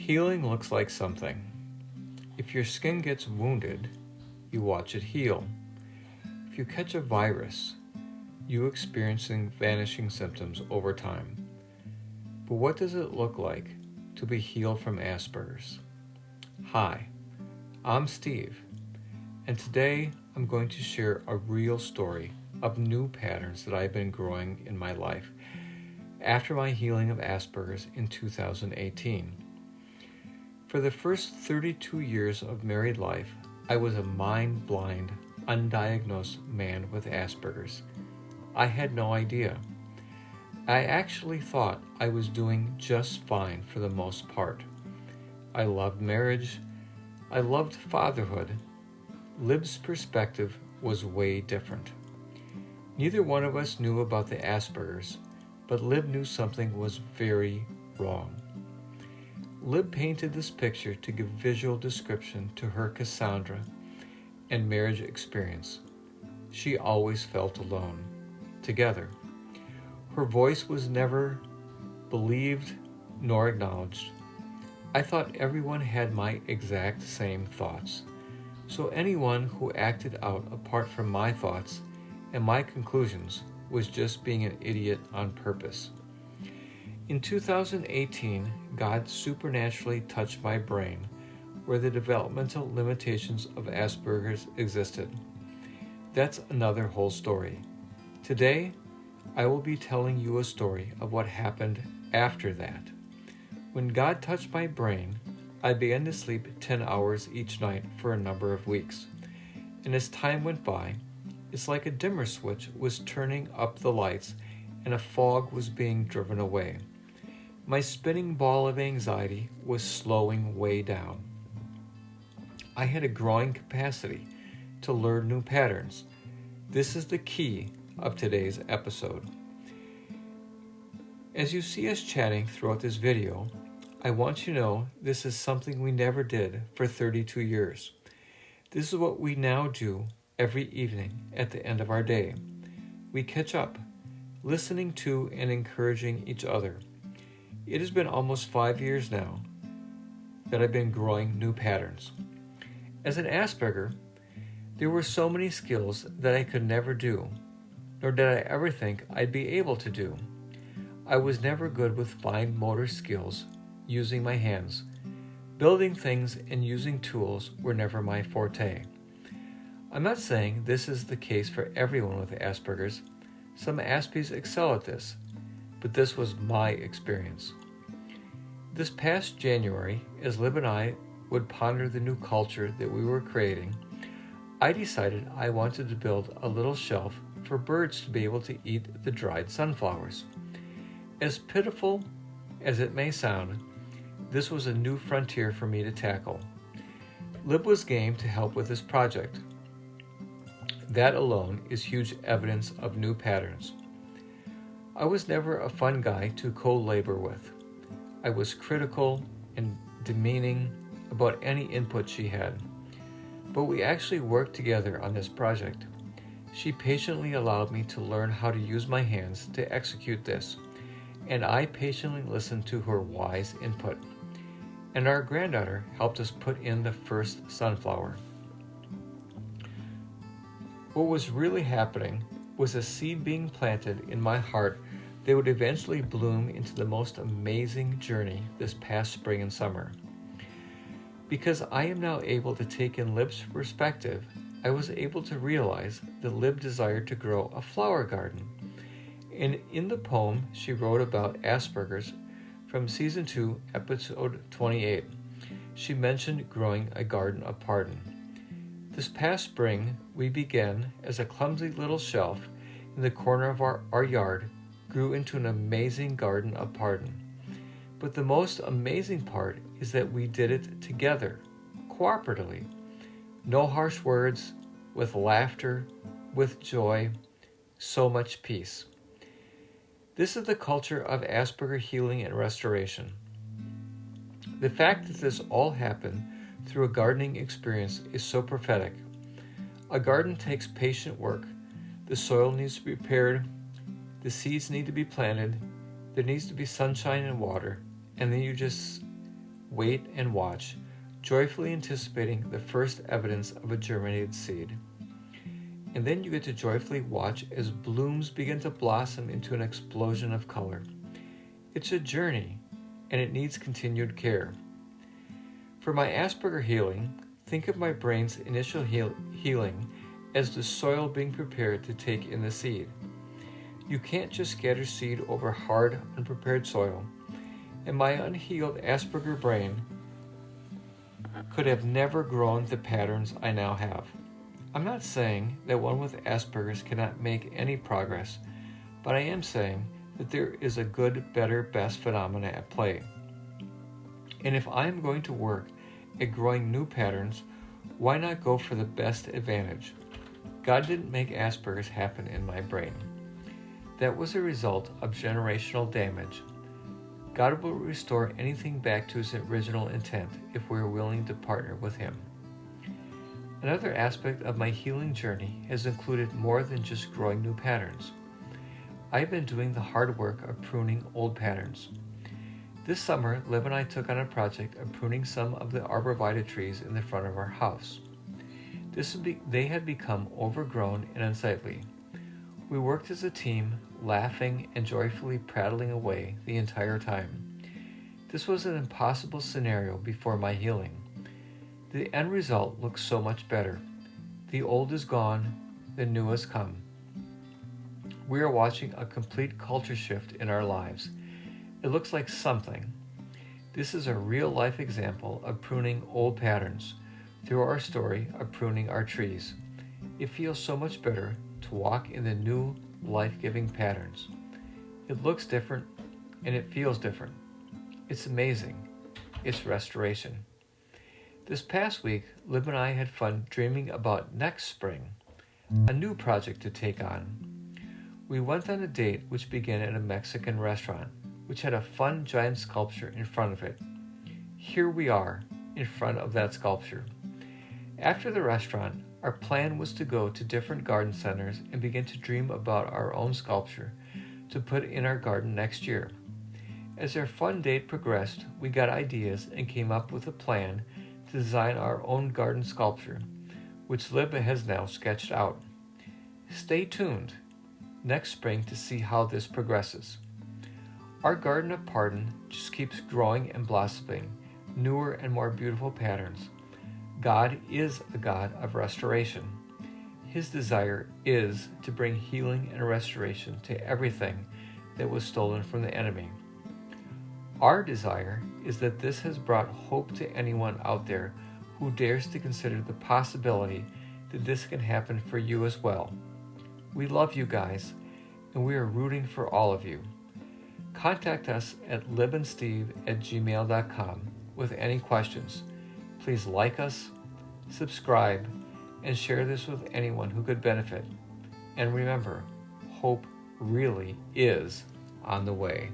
Healing looks like something. If your skin gets wounded, you watch it heal. If you catch a virus, you experiencing vanishing symptoms over time. But what does it look like to be healed from Asperger's? Hi, I'm Steve, and today I'm going to share a real story of new patterns that I've been growing in my life after my healing of Asperger's in 2018. For the first 32 years of married life, I was a mind-blind, undiagnosed man with Asperger's. I had no idea. I actually thought I was doing just fine for the most part. I loved marriage. I loved fatherhood. Lib's perspective was way different. Neither one of us knew about the Asperger's, but Lib knew something was very wrong. Lib painted this picture to give visual description to her Cassandra and marriage experience. She always felt alone, together. Her voice was never believed nor acknowledged. I thought everyone had my exact same thoughts, so anyone who acted out apart from my thoughts and my conclusions was just being an idiot on purpose. In 2018, God supernaturally touched my brain where the developmental limitations of Asperger's existed. That's another whole story. Today, I will be telling you a story of what happened after that. When God touched my brain, I began to sleep 10 hours each night for a number of weeks. And as time went by, it's like a dimmer switch was turning up the lights and a fog was being driven away. My spinning ball of anxiety was slowing way down. I had a growing capacity to learn new patterns. This is the key of today's episode. As you see us chatting throughout this video, I want you to know this is something we never did for 32 years. This is what we now do every evening at the end of our day. We catch up, listening to and encouraging each other. It has been almost 5 years now that I've been growing new patterns. As an Asperger, there were so many skills that I could never do, nor did I ever think I'd be able to do. I was never good with fine motor skills, using my hands. Building things and using tools were never my forte. I'm not saying this is the case for everyone with Asperger's. Some Aspies excel at this, but this was my experience. This past January, as Lib and I would ponder the new culture that we were creating, I decided I wanted to build a little shelf for birds to be able to eat the dried sunflowers. As pitiful as it may sound, this was a new frontier for me to tackle. Lib was game to help with this project. That alone is huge evidence of new patterns. I was never a fun guy to co-labor with. I was critical and demeaning about any input she had. But we actually worked together on this project. She patiently allowed me to learn how to use my hands to execute this, and I patiently listened to her wise input. And our granddaughter helped us put in the first sunflower. What was really happening was a seed being planted in my heart that would eventually bloom into the most amazing journey this past spring and summer. Because I am now able to take in Lib's perspective, I was able to realize that Lib desired to grow a flower garden. And in the poem she wrote about Asperger's from Season 2, Episode 28, she mentioned growing a garden of pardon. This past spring, we began as a clumsy little shelf in the corner of our yard grew into an amazing garden of pardon. But the most amazing part is that we did it together, cooperatively. No harsh words, with laughter, with joy, so much peace. This is the culture of Asperger healing and restoration. The fact that this all happened through a gardening experience is so prophetic. A garden takes patient work. The soil needs to be prepared, the seeds need to be planted, there needs to be sunshine and water, and then you just wait and watch, joyfully anticipating the first evidence of a germinated seed. And then you get to joyfully watch as blooms begin to blossom into an explosion of color. It's a journey, and it needs continued care. For my Asperger healing, think of my brain's initial healing as the soil being prepared to take in the seed. You can't just scatter seed over hard, unprepared soil, and my unhealed Asperger brain could have never grown the patterns I now have. I'm not saying that one with Asperger's cannot make any progress, but I am saying that there is a good, better, best phenomena at play. And if I am going to work at growing new patterns, why not go for the best advantage? God didn't make Asperger's happen in my brain. That was a result of generational damage. God will restore anything back to his original intent if we are willing to partner with him. Another aspect of my healing journey has included more than just growing new patterns. I've been doing the hard work of pruning old patterns. This summer, Lib and I took on a project of pruning some of the arborvitae trees in the front of our house. They had become overgrown and unsightly. We worked as a team, laughing and joyfully prattling away the entire time. This was an impossible scenario before my healing. The end result looks so much better. The old is gone, the new has come. We are watching a complete culture shift in our lives. It looks like something. This is a real-life example of pruning old patterns through our story of pruning our trees. It feels so much better to walk in the new, life-giving patterns. It looks different, and it feels different. It's amazing. It's restoration. This past week, Lib and I had fun dreaming about next spring, a new project to take on. We went on a date which began at a Mexican restaurant, which had a fun giant sculpture in front of it. Here we are, in front of that sculpture. After the restaurant, our plan was to go to different garden centers and begin to dream about our own sculpture to put in our garden next year. As our fun date progressed, we got ideas and came up with a plan to design our own garden sculpture, which Lib has now sketched out. Stay tuned next spring to see how this progresses. Our garden of pardon just keeps growing and blossoming, newer and more beautiful patterns. God is a God of restoration. His desire is to bring healing and restoration to everything that was stolen from the enemy. Our desire is that this has brought hope to anyone out there who dares to consider the possibility that this can happen for you as well. We love you guys, and we are rooting for all of you. Contact us at libandsteve@gmail.com with any questions. Please like us, subscribe, and share this with anyone who could benefit. And remember, hope really is on the way.